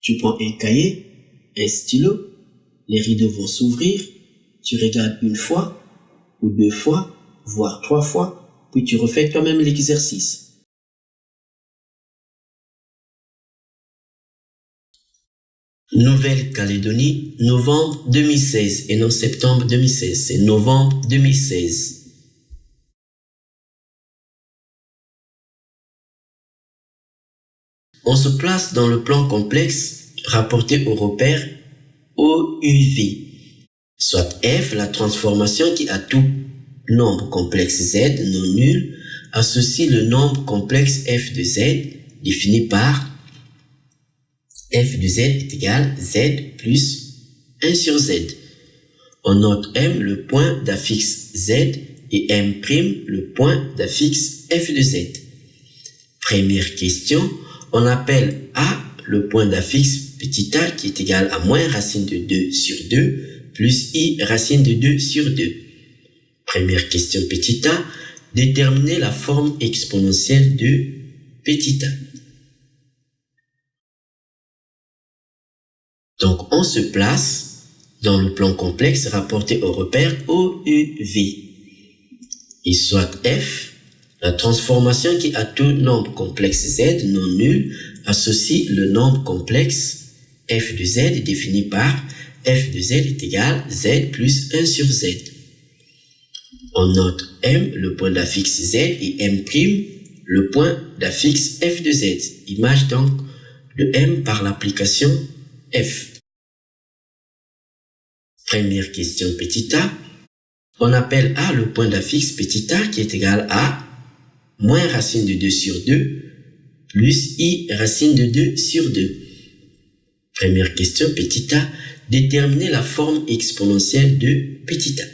Tu prends un cahier, un stylo, les rideaux vont s'ouvrir, tu regardes une fois, ou deux fois, voire trois fois, puis tu refais toi-même l'exercice. Nouvelle-Calédonie, novembre 2016, et non septembre 2016, c'est novembre 2016. On se place dans le plan complexe rapporté au repère OUV, soit F, la transformation qui a tout nombre complexe Z non nul, associe le nombre complexe f de Z défini par f de Z est égal Z plus 1 sur Z. On note M le point d'affixe Z et M' le point d'affixe f de Z. Première question, on appelle A le point d'affixe petit a qui est égal à moins racine de 2 sur 2 plus I racine de 2 sur 2. Première question petit a, déterminer la forme exponentielle de petit a. Donc on se place dans le plan complexe rapporté au repère OUV. Et soit F, la transformation qui a tout nombre complexe Z non nul associe le nombre complexe f de Z défini par f de Z est égal Z plus 1 sur Z. On note M le point d'affixe Z et M' le point d'affixe f de Z. Image donc de M par l'application F. Première question petit a. On appelle A le point d'affixe petit a qui est égal à moins racine de 2 sur 2 plus I racine de 2 sur 2. Première question petit a. Déterminer la forme exponentielle de petit a.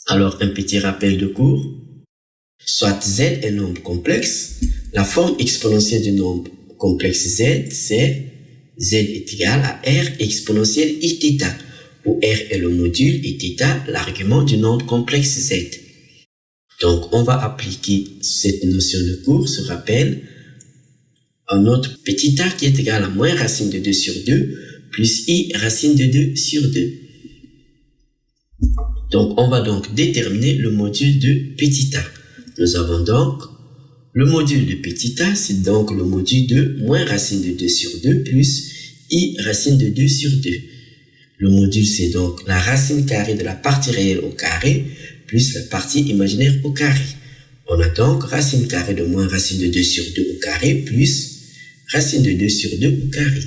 Alors un petit rappel de cours. Soit Z est un nombre complexe. La forme exponentielle du nombre complexe Z, c'est Z est égal à R exponentielle I θ, où R est le module et θ l'argument du nombre complexe Z. Donc on va appliquer cette notion de cours, se rappelle, à notre petit a qui est égal à moins racine de 2 sur 2 plus I racine de 2 sur 2. Donc on va donc déterminer le module de petit a. Nous avons donc le module de petit a, c'est donc le module de moins racine de 2 sur 2 plus I racine de 2 sur 2. Le module, c'est donc la racine carrée de la partie réelle au carré plus la partie imaginaire au carré. On a donc racine carrée de moins racine de 2 sur 2 au carré plus racine de 2 sur 2 au carré.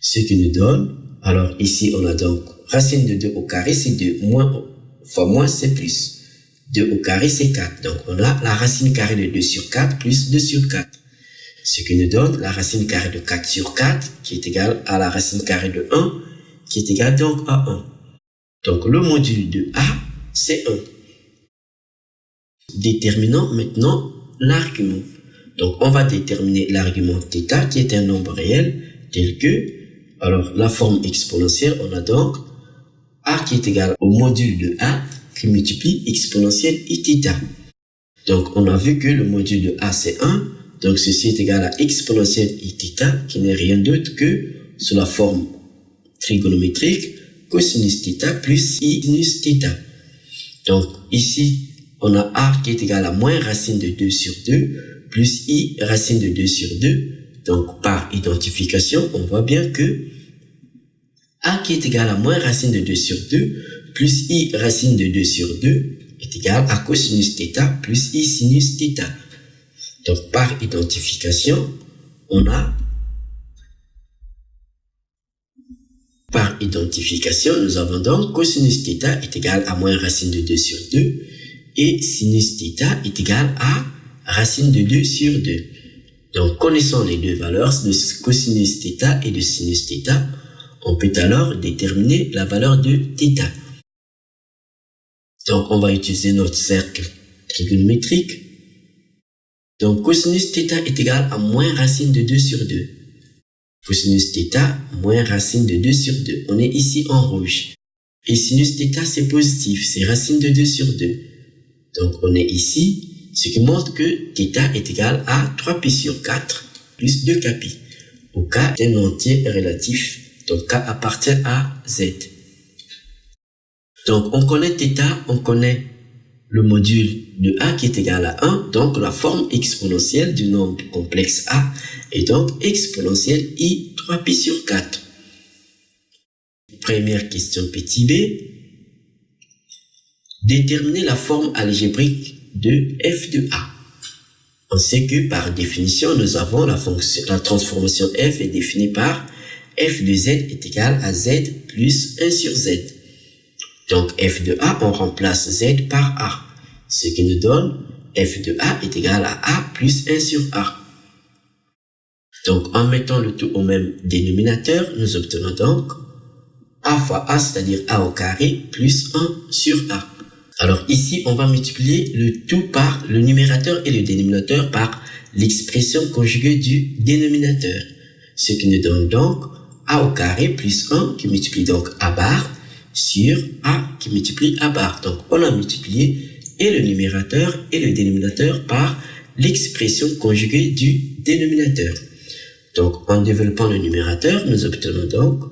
Ce qui nous donne, alors ici on a donc racine de 2 au carré, c'est 2 moins fois moins, c'est plus. 2 au carré, c'est 4. Donc, on a la racine carrée de 2 sur 4 plus 2 sur 4. Ce qui nous donne la racine carrée de 4 sur 4 qui est égale à la racine carrée de 1 qui est égale donc à 1. Donc, le module de A, c'est 1. Déterminons maintenant l'argument. Donc, on va déterminer l'argument θ qui est un nombre réel tel que, alors, la forme exponentielle, on a donc A qui est égal au module de A qui multiplie exponentielle Iθ. Donc, on a vu que le module de A, c'est 1. Donc, ceci est égal à exponentielle Iθ qui n'est rien d'autre que sous la forme trigonométrique cosinus θ plus I sinus θ. Donc, ici, on a A qui est égal à moins racine de 2 sur 2 plus I racine de 2 sur 2. Donc, par identification, on voit bien que A qui est égal à moins racine de 2 sur 2 plus I racine de 2 sur 2 est égal à cosinus θ plus I sinus θ. Donc, par identification, nous avons donc cosinus θ est égal à moins racine de 2 sur 2 et sinus θ est égal à racine de 2 sur 2. Donc, connaissant les deux valeurs de cosinus θ et de sinus θ, on peut alors déterminer la valeur de θ. Donc, on va utiliser notre cercle trigonométrique. Donc, cosinus θ est égal à moins racine de 2 sur 2. Cosinus θ moins racine de 2 sur 2. On est ici en rouge. Et sinus θ, c'est positif, c'est racine de 2 sur 2. Donc, on est ici, ce qui montre que θ est égal à 3π sur 4 plus 2kπ. où k est un entier relatif. Donc, k appartient à z. Donc, on connaît θ, on connaît le module de a qui est égal à 1. Donc, la forme exponentielle du nombre complexe a est donc exponentielle i 3pi sur 4. Première question petit b. Déterminer la forme algébrique de f de a. On sait que par définition, nous avons la transformation f est définie par f de z est égal à z plus 1 sur z. Donc f de a, on remplace z par a, ce qui nous donne f de a est égal à a plus 1 sur a. Donc en mettant le tout au même dénominateur, nous obtenons donc a fois a, c'est-à-dire a au carré plus 1 sur a. Alors ici, on va multiplier le tout par le numérateur et le dénominateur par l'expression conjuguée du dénominateur. Ce qui nous donne donc a au carré plus 1 qui multiplie donc a bar sur a qui multiplie a bar. Donc on a multiplié et le numérateur et le dénominateur par l'expression conjuguée du dénominateur. Donc en développant le numérateur, nous obtenons donc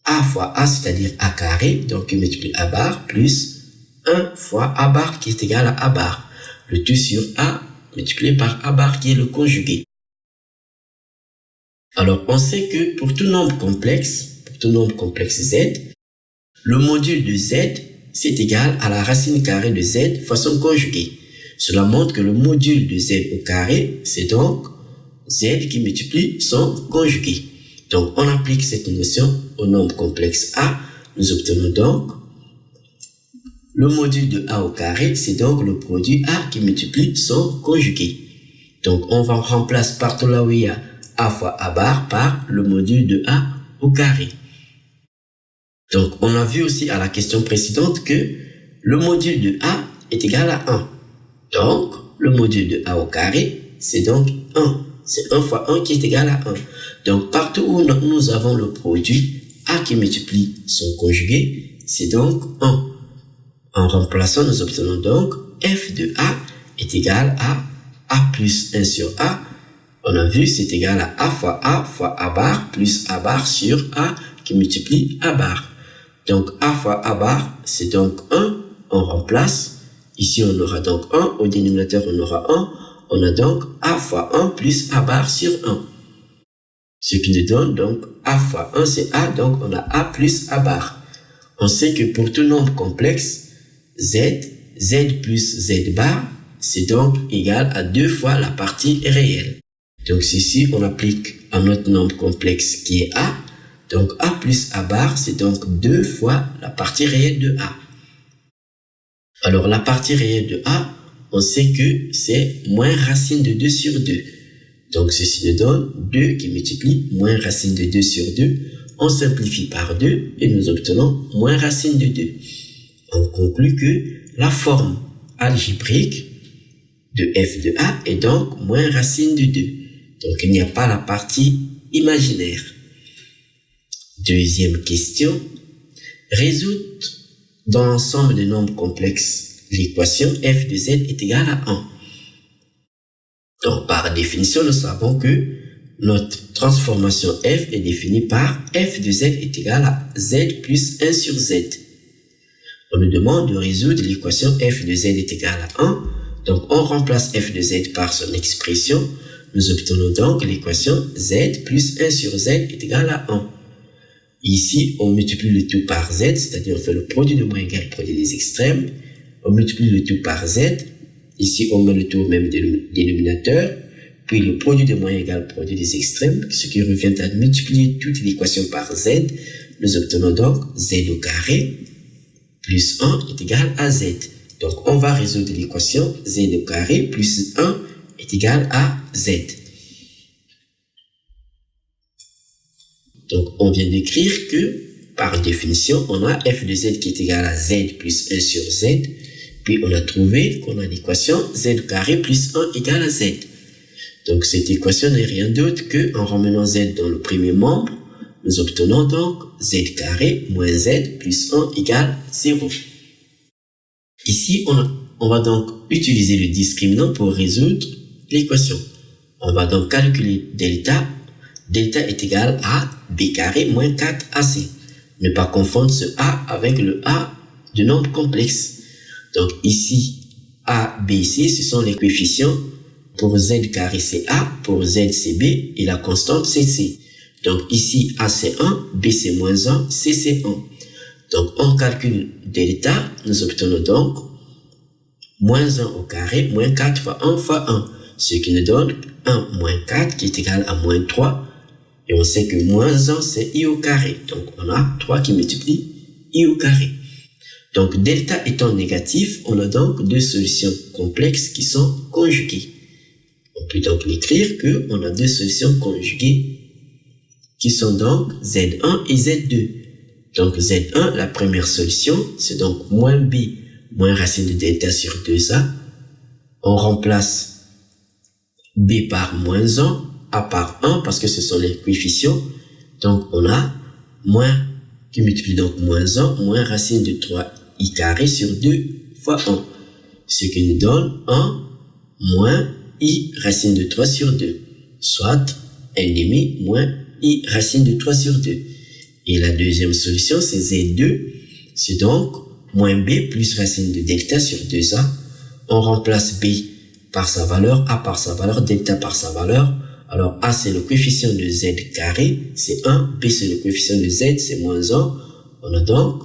a fois a, c'est-à-dire a carré, donc qui multiplie a bar, plus 1 fois a bar qui est égal à a bar. Le tout sur a multiplié par a bar qui est le conjugué. Alors on sait que pour tout nombre complexe z, le module de z c'est égal à la racine carrée de z façon conjuguée. Cela montre que le module de z au carré c'est donc z qui multiplie son conjugué. Donc on applique cette notion au nombre complexe a. Nous obtenons donc le module de a au carré, c'est donc le produit a qui multiplie son conjugué. Donc on va remplacer partout là où il y a a fois a bar par le module de a au carré. Donc on a vu aussi à la question précédente que le module de a est égal à 1. Donc le module de a au carré, c'est donc 1. C'est 1 fois 1 qui est égal à 1. Donc partout où nous avons le produit a qui multiplie son conjugué, c'est donc 1. En remplaçant, nous obtenons donc f de a est égal à a plus 1 sur a. On a vu c'est égal à a fois a bar plus a bar sur a qui multiplie a bar. Donc a fois a bar c'est donc 1. On remplace. Ici on aura donc 1. Au dénominateur on aura 1. On a donc a fois 1 plus a bar sur 1. Ce qui nous donne donc a fois 1 c'est a. Donc on a a plus a bar. On sait que pour tout nombre complexe, z plus z bar, c'est donc égal à 2 fois la partie réelle. Donc ceci, on applique à notre nombre complexe qui est a. Donc a plus a bar, c'est donc 2 fois la partie réelle de a. Alors la partie réelle de a, on sait que c'est moins racine de 2 sur 2. Donc ceci nous donne 2 qui multiplie moins racine de 2 sur 2. On simplifie par 2 et nous obtenons moins racine de 2. On conclut que la forme algébrique de f de a est donc moins racine de 2. Donc il n'y a pas la partie imaginaire. Deuxième question. Résoudre dans l'ensemble des nombres complexes l'équation f de z est égale à 1. Donc par définition, nous savons que notre transformation f est définie par f de z est égal à z plus 1 sur z. On nous demande de résoudre l'équation f de z est égal à 1. Donc, on remplace f de z par son expression. Nous obtenons donc l'équation z plus 1 sur z est égal à 1. Ici, on multiplie le tout par z, c'est-à-dire on fait le produit de moins égal produit des extrêmes. On multiplie le tout par z. Ici, on met le tout au même dénominateur. Puis le produit de moins égal produit des extrêmes, ce qui revient à multiplier toute l'équation par z. Nous obtenons donc z au carré plus 1 est égal à z. Donc, on va résoudre l'équation z au carré plus 1 est égal à z. Donc, on vient d'écrire que, par définition, on a f de z qui est égal à z plus 1 sur z. Puis, on a trouvé qu'on a l'équation z au carré plus 1 égale à z. Donc, cette équation n'est rien d'autre que, en ramenant z dans le premier membre, nous obtenons donc z carré moins z plus 1 égale 0. Ici, on va donc utiliser le discriminant pour résoudre l'équation. On va donc calculer delta. delta est égal à b carré moins 4ac. Ne pas confondre ce a avec le a du nombre complexe. Donc ici, a, b, c, ce sont les coefficients. Pour z carré c'est a, pour z c'est b et la constante c'est c. Donc ici a c'est 1, b c'est moins 1, c c'est 1. Donc on calcule delta, nous obtenons donc moins 1 au carré, moins 4 fois 1, ce qui nous donne 1 moins 4 qui est égal à moins 3. Et on sait que moins 1 c'est i au carré. Donc on a 3 qui multiplie i au carré. Donc delta étant négatif, on a donc deux solutions complexes qui sont conjuguées. On peut donc écrire qu'on a deux solutions conjuguées qui sont donc Z1 et Z2. Donc Z1, la première solution, c'est donc moins B moins racine de delta sur 2A. On remplace B par moins 1, A par 1 parce que ce sont les coefficients. Donc on a moins qui multiplie donc moins 1 moins racine de 3i carré sur 2 fois 1. Ce qui nous donne 1 moins i racine de 3 sur 2, soit 1,5 moins i racine de 3 sur 2. Et la deuxième solution, c'est Z2, c'est donc moins b plus racine de delta sur 2a. On remplace b par sa valeur, a par sa valeur, delta par sa valeur. Alors a c'est le coefficient de z carré, c'est 1, b c'est le coefficient de z, c'est moins 1. On a donc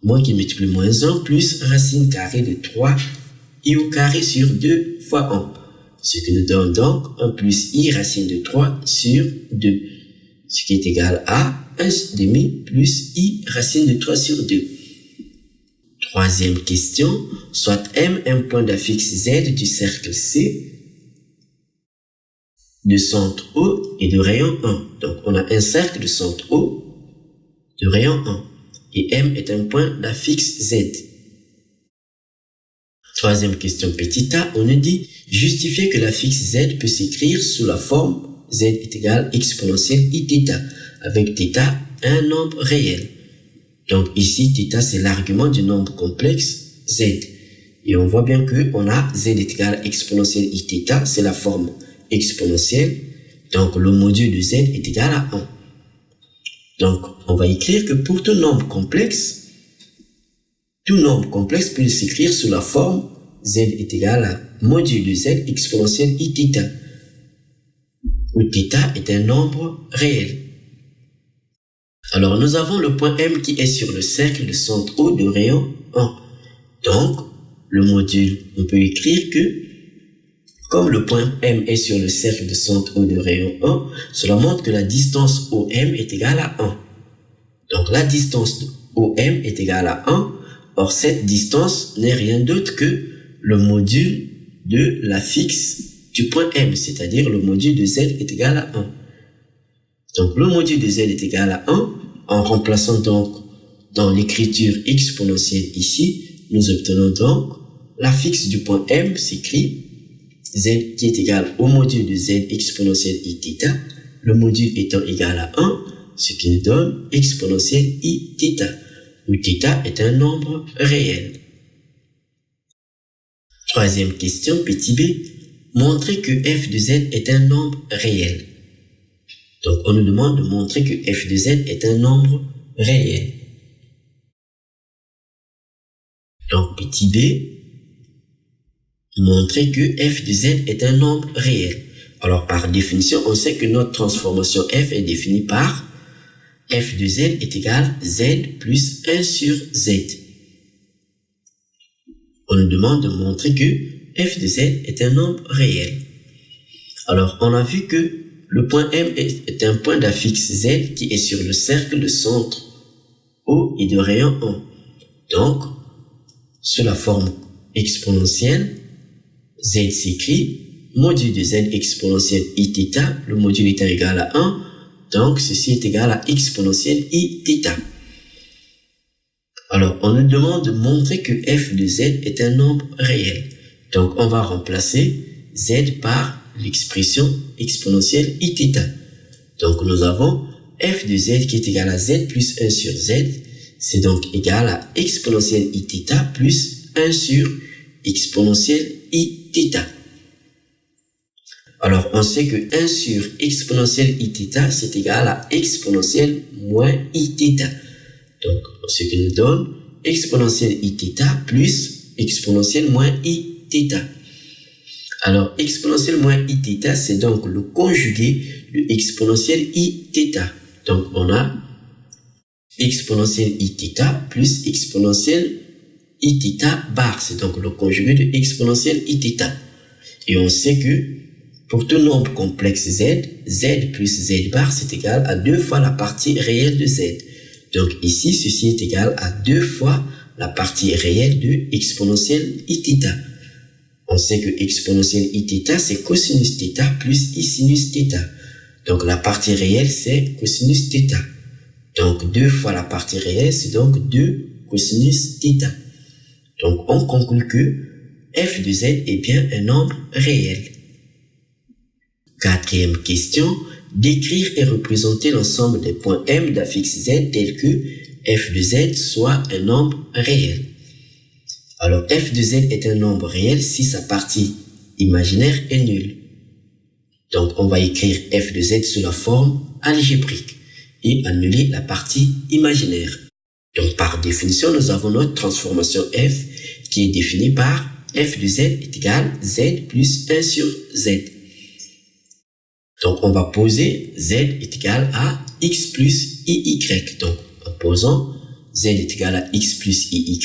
moins qui multiplie moins 1 plus racine carrée de 3 i au carré sur 2 fois 1. Ce qui nous donne donc 1 plus i racine de 3 sur 2, ce qui est égal à 1,5 plus i racine de 3 sur 2. Troisième question, soit M un point d'affixe Z du cercle C de centre O et de rayon 1. Donc on a un cercle de centre O de rayon 1 et M est un point d'affixe Z. Troisième question petit a, on nous dit justifier que l'affixe Z peut s'écrire sous la forme Z est égal exponentielle I θ, avec θ un nombre réel. Donc ici, θ c'est l'argument du nombre complexe Z. Et on voit bien que on a Z est égal exponentielle I θ, c'est la forme exponentielle. Donc le module de Z est égal à 1. Donc on va écrire que pour tout nombre complexe peut s'écrire sous la forme Z est égal à module de Z exponentielle I θ, où θ est un nombre réel. Alors nous avons le point M qui est sur le cercle de centre O de rayon 1. Donc le module, on peut écrire que comme le point M est sur le cercle de centre O de rayon 1, cela montre que la distance OM est égale à 1. Donc la distance OM est égale à 1. Or cette distance n'est rien d'autre que le module de l'affixe du point M, c'est-à-dire le module de Z est égal à 1. Donc le module de Z est égal à 1. En remplaçant donc dans l'écriture exponentielle ici, nous obtenons donc l'affixe du point M s'écrit Z qui est égal au module de Z exponentielle I θ, le module étant égal à 1, ce qui nous donne exponentielle I θ, où θ est un nombre réel. Troisième question, petit b, montrer que f de z est un nombre réel. Donc on nous demande de montrer que f de z est un nombre réel. Donc petit b, montrer que f de z est un nombre réel. Alors par définition, on sait que notre transformation f est définie par f de z est égal à z plus 1 sur z. On nous demande de montrer que f de z est un nombre réel. Alors on a vu que le point M est un point d'affixe Z qui est sur le cercle de centre O et de rayon 1. Donc, sous la forme exponentielle, Z s'écrit module de Z exponentielle I θ, le module étant égal à 1, donc ceci est égal à exponentielle I θ. Alors, on nous demande de montrer que f de Z est un nombre réel. Donc, on va remplacer Z par l'expression exponentielle I θ. Donc nous avons f de z qui est égal à z plus 1 sur z, c'est donc égal à exponentielle I θ plus 1 sur exponentielle I θ. Alors, on sait que 1 sur exponentielle iθ, c'est égal à exponentielle moins iθ. Donc, ce qui nous donne exponentielle iθ plus exponentielle moins iθ. Alors, exponentielle moins iθ, c'est donc le conjugué de exponentielle iθ. Donc, on a exponentielle iθ plus exponentielle iθ bar. C'est donc le conjugué de exponentielle iθ. Et on sait que pour tout nombre complexe z, z plus z bar, c'est égal à 2 fois la partie réelle de z. Donc ici, ceci est égal à 2 fois la partie réelle de exponentielle iθ. On sait que exponentielle iθ, c'est cosinus θ plus isinus θ. Donc la partie réelle, c'est cosinus θ. Donc 2 fois la partie réelle, c'est donc 2 cosinus θ. Donc on conclut que f de z est bien un nombre réel. Quatrième question, décrire et représenter l'ensemble des points M d'affixe Z tel que f de Z soit un nombre réel. Alors f de Z est un nombre réel si sa partie imaginaire est nulle. Donc on va écrire f de Z sous la forme algébrique et annuler la partie imaginaire. Donc par définition, nous avons notre transformation f qui est définie par f de Z est égal à Z plus 1 sur Z. Donc, on va poser z est égal à x plus iy. Donc, en posant z est égal à x plus iy,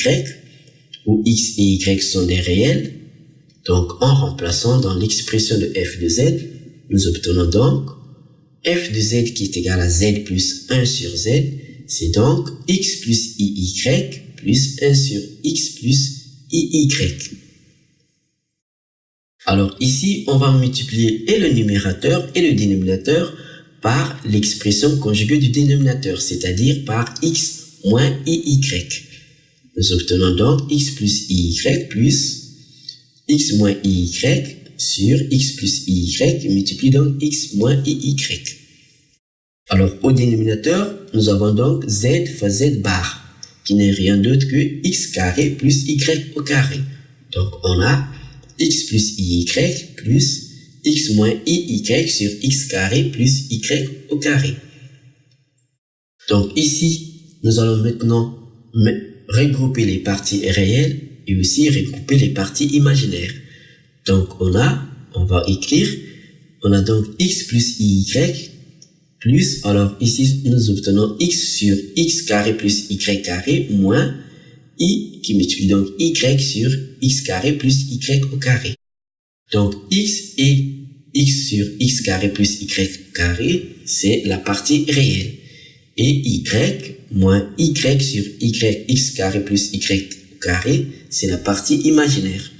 où x et y sont des réels. Donc, en remplaçant dans l'expression de f de z, nous obtenons donc f de z qui est égal à z plus 1 sur z. C'est donc x plus iy plus 1 sur x plus iy. Alors ici, on va multiplier et le numérateur et le dénominateur par l'expression conjuguée du dénominateur, c'est-à-dire par x moins iy. Nous obtenons donc x plus iy plus x moins iy sur x plus iy multiplie donc x moins iy. Alors au dénominateur, nous avons donc z fois z bar, qui n'est rien d'autre que x carré plus y au carré. Donc on a x plus iy plus x moins iy sur x carré plus y au carré. Donc ici, nous allons maintenant regrouper les parties réelles et aussi regrouper les parties imaginaires. Donc on va écrire, on a donc x plus iy plus, alors ici nous obtenons x sur x carré plus y carré moins i qui multiplie donc y sur x carré plus y au carré. Donc x et x sur x carré plus y carré, c'est la partie réelle. Et y moins y sur y x carré plus y au carré, c'est la partie imaginaire.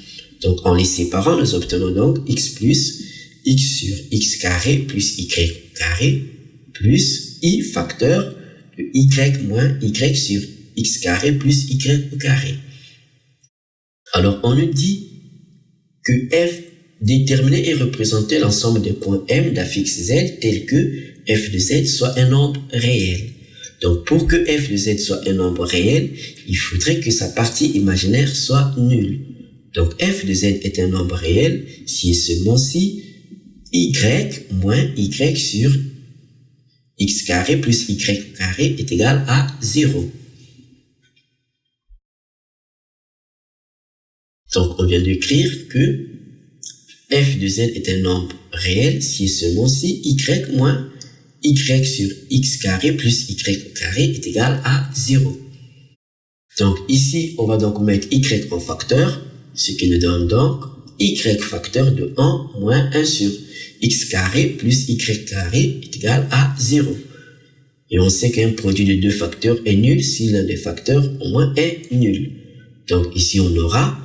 Donc en les séparant, nous obtenons donc x plus x sur x carré plus y au carré plus i facteur de y moins y sur x carré plus y au carré. Alors, on nous dit que f déterminer et représenter l'ensemble des points M d'affixe Z tel que f de Z soit un nombre réel. Donc, pour que f de Z soit un nombre réel, il faudrait que sa partie imaginaire soit nulle. Donc, f de Z est un nombre réel si et seulement si y moins y sur x carré plus y au carré est égal à 0. Donc, on vient d'écrire que f de z est un nombre réel si et seulement si y moins y sur x carré plus y au carré est égal à 0. Donc, ici, on va donc mettre y en facteur, ce qui nous donne donc y facteur de 1 moins 1 sur x carré plus y carré est égal à 0. Et on sait qu'un produit de deux facteurs est nul si l'un des facteurs au moins est nul. Donc ici on aura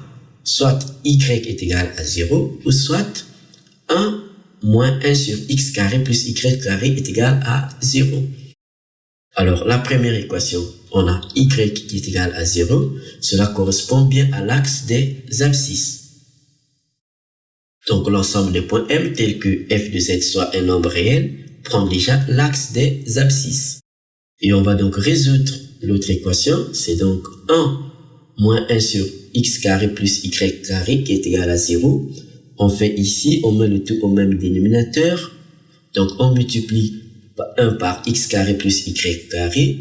soit y est égal à 0 ou soit 1 moins 1 sur x carré plus y carré est égal à 0. Alors la première équation, on a y qui est égal à 0. Cela correspond bien à l'axe des abscisses. Donc l'ensemble des points M tels que f de z soit un nombre réel prend déjà l'axe des abscisses. Et on va donc résoudre l'autre équation, c'est donc 1 moins 1 sur x carré plus y carré qui est égal à 0, on fait ici, on met le tout au même dénominateur. Donc, on multiplie 1 par x carré plus y carré.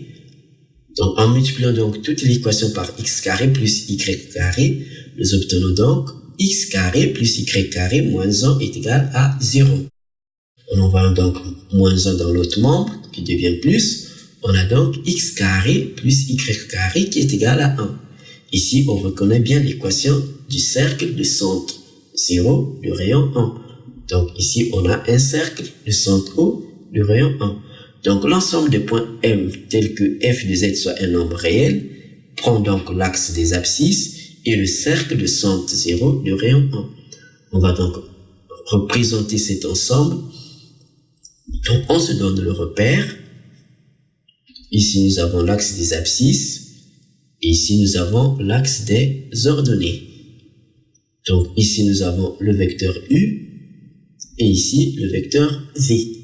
Donc, en multipliant donc toute l'équation par x carré plus y carré, nous obtenons donc x carré plus y carré moins 1 est égal à 0. On envoie donc moins 1 dans l'autre membre qui devient plus. On a donc x carré plus y carré qui est égal à 1. Ici, on reconnaît bien l'équation du cercle de centre 0 du rayon 1. Donc ici, on a un cercle de centre O du rayon 1. Donc l'ensemble des points M tels que f de z soit un nombre réel prend donc l'axe des abscisses et le cercle de centre 0 du rayon 1. On va donc représenter cet ensemble. Donc on se donne le repère. Ici nous avons l'axe des abscisses et ici nous avons l'axe des ordonnées. Donc ici nous avons le vecteur U et ici le vecteur V.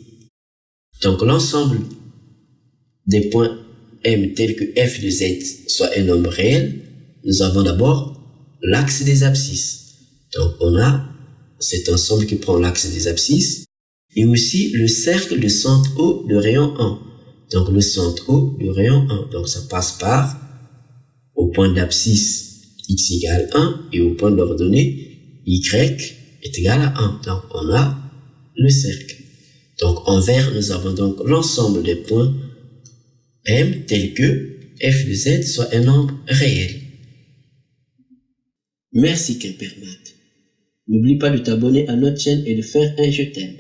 Donc l'ensemble des points M tels que f de z soit un nombre réel, nous avons d'abord l'axe des abscisses. Donc on a cet ensemble qui prend l'axe des abscisses et aussi le cercle de centre O de rayon 1. Donc le centre O de rayon 1. Donc ça passe par au point d'abscisse x égale 1 et au point d'ordonnée y est égal à 1. Donc on a le cercle. Donc en vert, nous avons donc l'ensemble des points M tels que f de z soit un nombre réel. Merci Quimpermat. N'oublie pas de t'abonner à notre chaîne et de faire un je t'aime.